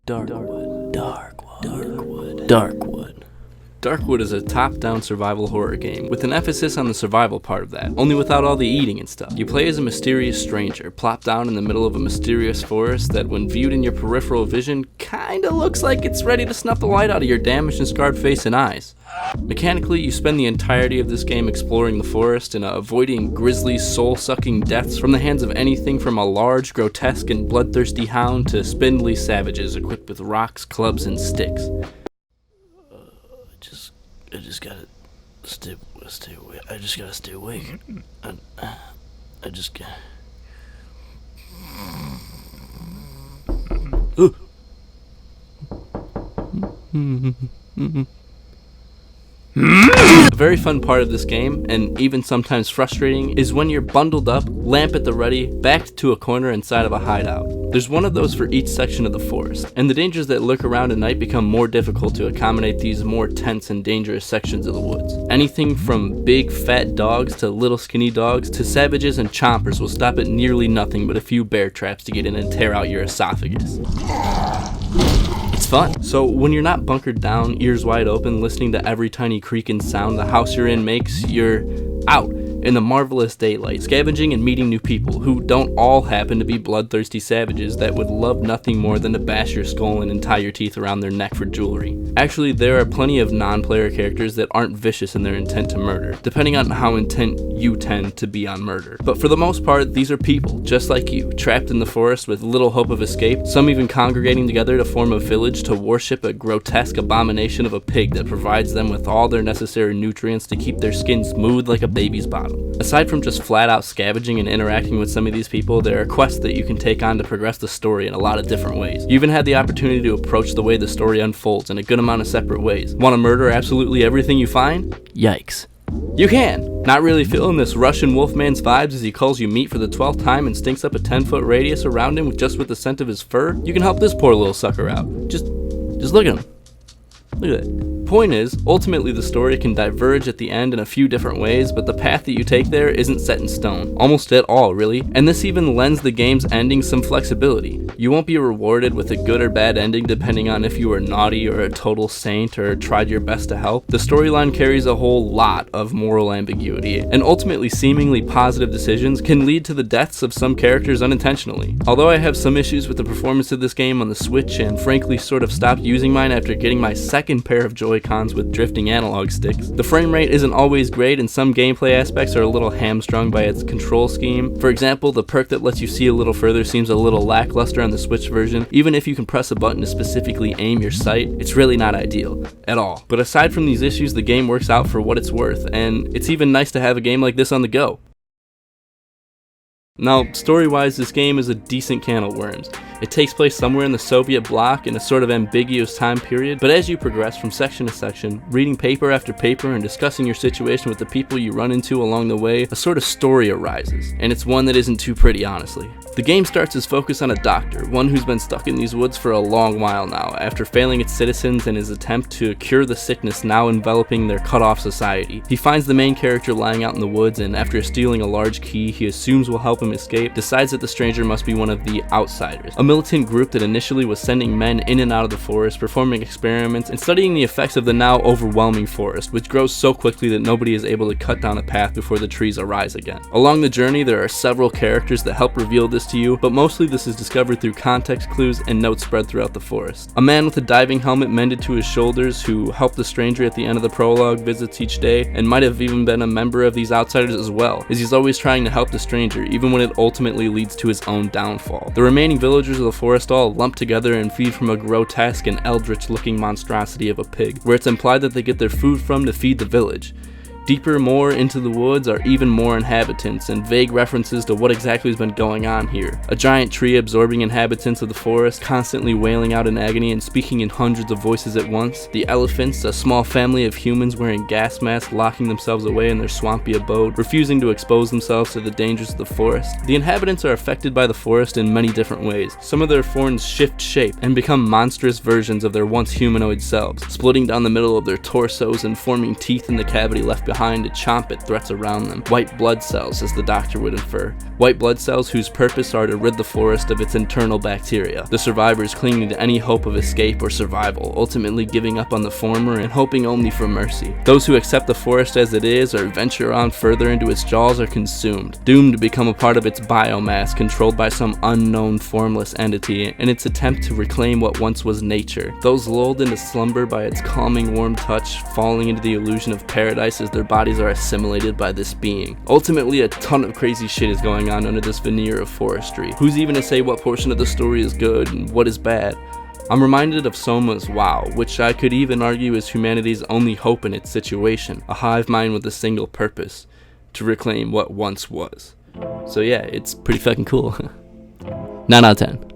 Darkwood. Darkwood is a top-down survival horror game, with an emphasis on the survival part of that, only without all the eating and stuff. You play as a mysterious stranger, plopped down in the middle of a mysterious forest that, when viewed in your peripheral vision, kinda looks like it's ready to snuff the light out of your damaged and scarred face and eyes. Mechanically, you spend the entirety of this game exploring the forest and avoiding grisly, soul-sucking deaths from the hands of anything from a large, grotesque, and bloodthirsty hound to spindly savages equipped with rocks, clubs, and sticks. I just gotta stay awake. I just gotta stay awake. I just gotta... A very fun part of this game, and even sometimes frustrating, is when you're bundled up, lamp at the ready, backed to a corner inside of a hideout. There's one of those for each section of the forest, and the dangers that lurk around at night become more difficult to accommodate these more tense and dangerous sections of the woods. Anything from big fat dogs to little skinny dogs to savages and chompers will stop at nearly nothing but a few bear traps to get in and tear out your esophagus. It's fun. So when you're not bunkered down, ears wide open, listening to every tiny creak and sound the house you're in makes, you're out in the marvelous daylight, scavenging and meeting new people who don't all happen to be bloodthirsty savages that would love nothing more than to bash your skull and tie your teeth around their neck for jewelry. Actually, there are plenty of non-player characters that aren't vicious in their intent to murder, depending on how intent you tend to be on murder. But for the most part, these are people, just like you, trapped in the forest with little hope of escape, some even congregating together to form a village to worship a grotesque abomination of a pig that provides them with all their necessary nutrients to keep their skin smooth like a baby's bottom. Aside from just flat out scavenging and interacting with some of these people, there are quests that you can take on to progress the story in a lot of different ways. You even had the opportunity to approach the way the story unfolds in a good amount of separate ways. Want to murder absolutely everything you find? Yikes. You can! Not really feeling this Russian wolfman's vibes as he calls you meat for the 12th time and stinks up a 10-foot radius around him just with the scent of his fur? You can help this poor little sucker out. Just look at him. Look at that. Point is, ultimately the story can diverge at the end in a few different ways, but the path that you take there isn't set in stone. Almost at all, really. And this even lends the game's ending some flexibility. You won't be rewarded with a good or bad ending depending on if you were naughty or a total saint or tried your best to help. The storyline carries a whole lot of moral ambiguity, and ultimately seemingly positive decisions can lead to the deaths of some characters unintentionally. Although I have some issues with the performance of this game on the Switch and frankly sort of stopped using mine after getting my second pair of Joy-Cons with drifting analog sticks, the frame rate isn't always great and some gameplay aspects are a little hamstrung by its control scheme. For example, the perk that lets you see a little further seems a little lackluster on the Switch version. Even if you can press a button to specifically aim your sight, it's really not ideal at all. But aside from these issues, the game works out for what it's worth, and it's even nice to have a game like this on the go. Now, story-wise, this game is a decent can of worms. It takes place somewhere in the Soviet bloc in a sort of ambiguous time period, but as you progress from section to section, reading paper after paper and discussing your situation with the people you run into along the way, a sort of story arises, and it's one that isn't too pretty, honestly. The game starts its focus on a doctor, one who's been stuck in these woods for a long while now, after failing its citizens in his attempt to cure the sickness now enveloping their cut-off society. He finds the main character lying out in the woods, and after stealing a large key he assumes will help him escape, decides that the stranger must be one of the Outsiders, a militant group that initially was sending men in and out of the forest, performing experiments, and studying the effects of the now overwhelming forest, which grows so quickly that nobody is able to cut down a path before the trees arise again. Along the journey, there are several characters that help reveal this to you, but mostly this is discovered through context clues and notes spread throughout the forest. A man with a diving helmet mended to his shoulders who helped the stranger at the end of the prologue visits each day, and might have even been a member of these Outsiders as well, as he's always trying to help the stranger, even when it ultimately leads to his own downfall. The remaining villagers of the forest all lump together and feed from a grotesque and eldritch looking monstrosity of a pig, where it's implied that they get their food from to feed the village. Deeper more into the woods are even more inhabitants and vague references to what exactly has been going on here. A giant tree absorbing inhabitants of the forest, constantly wailing out in agony and speaking in hundreds of voices at once. The elephants, a small family of humans wearing gas masks locking themselves away in their swampy abode, refusing to expose themselves to the dangers of the forest. The inhabitants are affected by the forest in many different ways. Some of their forms shift shape and become monstrous versions of their once humanoid selves, splitting down the middle of their torsos and forming teeth in the cavity left behind behind to chomp at threats around them. White blood cells, as the doctor would infer. White blood cells whose purpose are to rid the forest of its internal bacteria. The survivors clinging to any hope of escape or survival, ultimately giving up on the former and hoping only for mercy. Those who accept the forest as it is or venture on further into its jaws are consumed, doomed to become a part of its biomass controlled by some unknown formless entity in its attempt to reclaim what once was nature. Those lulled into slumber by its calming warm touch, falling into the illusion of paradise as their bodies are assimilated by this being. Ultimately, a ton of crazy shit is going on under this veneer of forestry. Who's even to say what portion of the story is good and what is bad? I'm reminded of Soma's Wow, which I could even argue is humanity's only hope in its situation, a hive mind with a single purpose, to reclaim what once was. So yeah, it's pretty fucking cool. 9 out of 10.